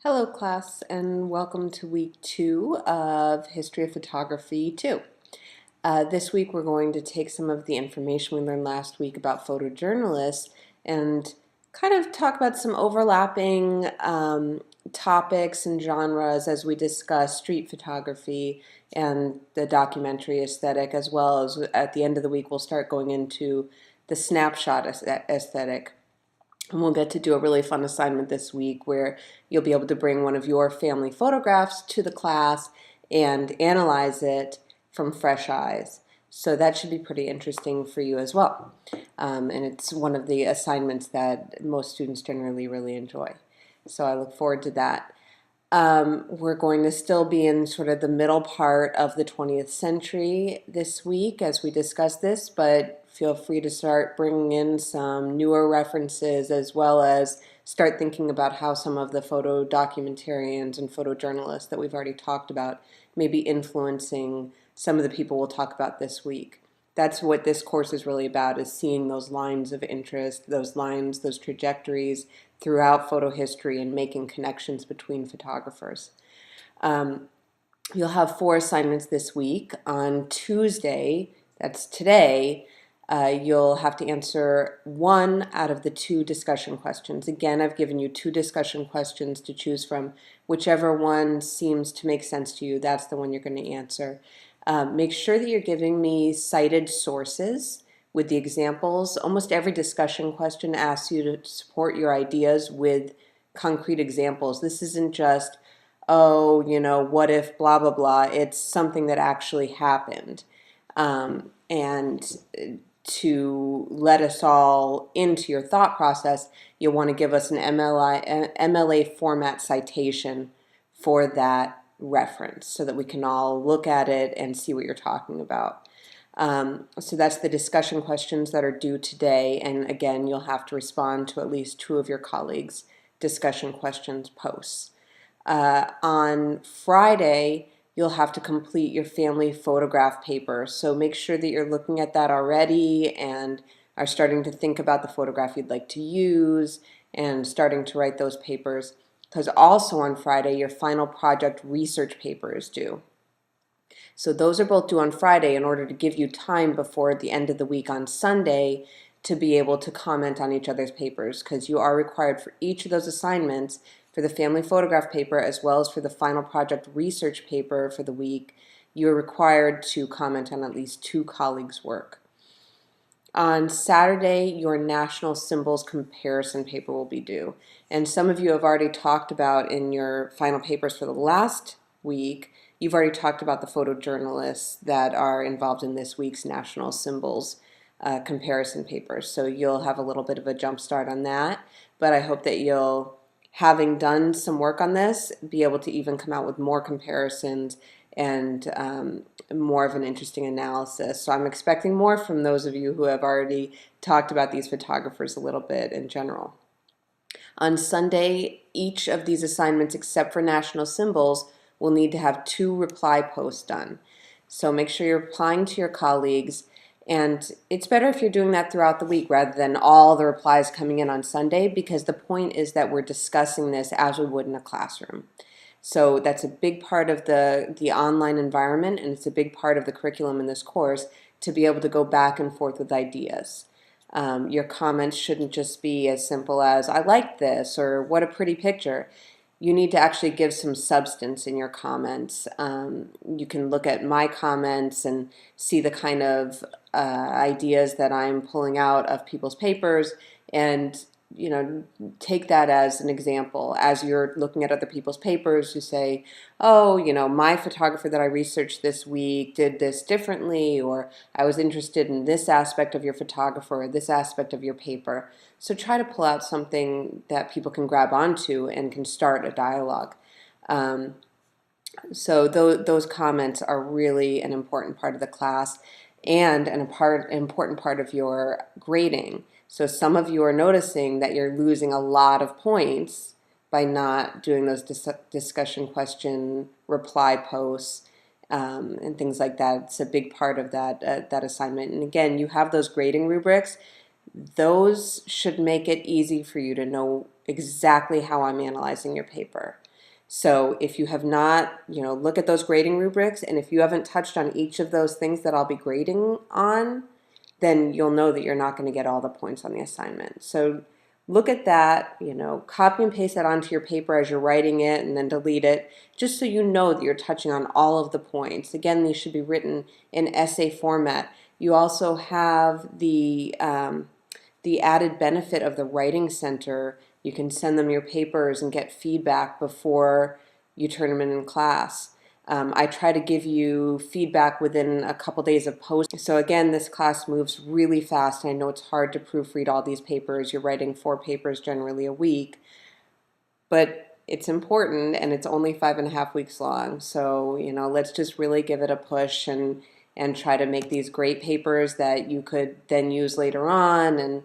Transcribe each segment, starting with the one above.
Hello class, and welcome to week 2 of History of Photography 2. This week we're going to take some of the information we learned last week about photojournalists and kind of talk about some overlapping topics and genres as we discuss street photography and the documentary aesthetic, as well as at the end of the week we'll start going into the snapshot aesthetic. And we'll get to do a really fun assignment this week where you'll be able to bring one of your family photographs to the class and analyze it from fresh eyes. So that should be pretty interesting for you as well. And it's one of the assignments that most students generally really enjoy. So I look forward to that. We're going to still be in sort of the middle part of the 20th century this week as we discuss this, but feel free to start bringing in some newer references as well as start thinking about how some of the photo documentarians and photojournalists that we've already talked about may be influencing some of the people we'll talk about this week. That's what this course is really about, is seeing those lines of interest, those lines, those trajectories throughout photo history and making connections between photographers. You'll have 4 assignments this week. On Tuesday, that's today, you'll have to answer 1 out of the 2 discussion questions. Again, I've given you 2 discussion questions to choose from. Whichever one seems to make sense to you, that's the one you're going to answer. Make sure that you're giving me cited sources with the examples. Almost every discussion question asks you to support your ideas with concrete examples. This isn't just, oh, what if blah, blah, blah. It's something that actually happened. And to let us all into your thought process, you'll want to give us an MLA format citation for that reference so that we can all look at it and see what you're talking about. So that's the discussion questions that are due today, and again, you'll have to respond to at least 2 of your colleagues' discussion questions posts. On Friday, you'll have to complete your family photograph paper, so make sure that you're looking at that already and are starting to think about the photograph you'd like to use and starting to write those papers, because also on Friday, your final project research paper is due. So those are both due on Friday in order to give you time before the end of the week on Sunday to be able to comment on each other's papers, because you are required for each of those assignments, for the family photograph paper as well as for the final project research paper for the week, you're required to comment on at least 2 colleagues' work. On Saturday, your national symbols comparison paper will be due. And some of you have already talked about in your final papers for the last week, you've already talked about the photojournalists that are involved in this week's national symbols comparison papers. So you'll have a little bit of a jump start on that. But I hope that you'll, having done some work on this, be able to even come out with more comparisons and more of an interesting analysis. So I'm expecting more from those of you who have already talked about these photographers a little bit in general. On Sunday, each of these assignments, except for national symbols, will need to have 2 reply posts done. So make sure you're replying to your colleagues, and it's better if you're doing that throughout the week rather than all the replies coming in on Sunday, because the point is that we're discussing this as we would in a classroom. So that's a big part of the online environment, and it's a big part of the curriculum in this course to be able to go back and forth with ideas. Your comments shouldn't just be as simple as, I like this, or what a pretty picture. You need to actually give some substance in your comments. You can look at my comments and see the kind of ideas that I'm pulling out of people's papers, and take that as an example. As you're looking at other people's papers, you say, oh, my photographer that I researched this week did this differently, or I was interested in this aspect of your photographer or this aspect of your paper. So try to pull out something that people can grab onto and can start a dialogue. So those comments are really an important part of the class and an important part of your grading. So some of you are noticing that you're losing a lot of points by not doing those discussion question reply posts and things like that. It's a big part of that assignment. And again, you have those grading rubrics. Those should make it easy for you to know exactly how I'm analyzing your paper. So if you have not, look at those grading rubrics, and if you haven't touched on each of those things that I'll be grading on, then you'll know that you're not going to get all the points on the assignment. So look at that, copy and paste that onto your paper as you're writing it, and then delete it, just so you know that you're touching on all of the points. Again, these should be written in essay format. You also have the added benefit of the writing center. You can send them your papers and get feedback before you turn them in class. I try to give you feedback within a couple days of post. So again, this class moves really fast. I know it's hard to proofread all these papers. You're writing 4 papers generally a week, but it's important, and it's only 5.5 weeks long. So, let's just really give it a push and try to make these great papers that you could then use later on,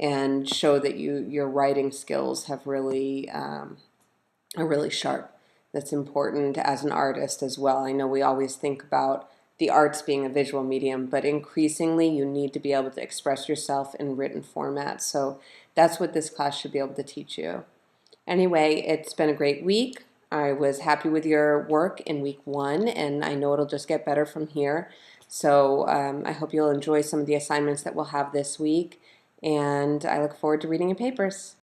and show that your writing skills have really are really sharp. That's important as an artist as well. I know we always think about the arts being a visual medium, but increasingly you need to be able to express yourself in written format. So that's what this class should be able to teach you. Anyway, it's been a great week. I was happy with your work in week 1, and I know it'll just get better from here. So I hope you'll enjoy some of the assignments that we'll have this week, and I look forward to reading your papers.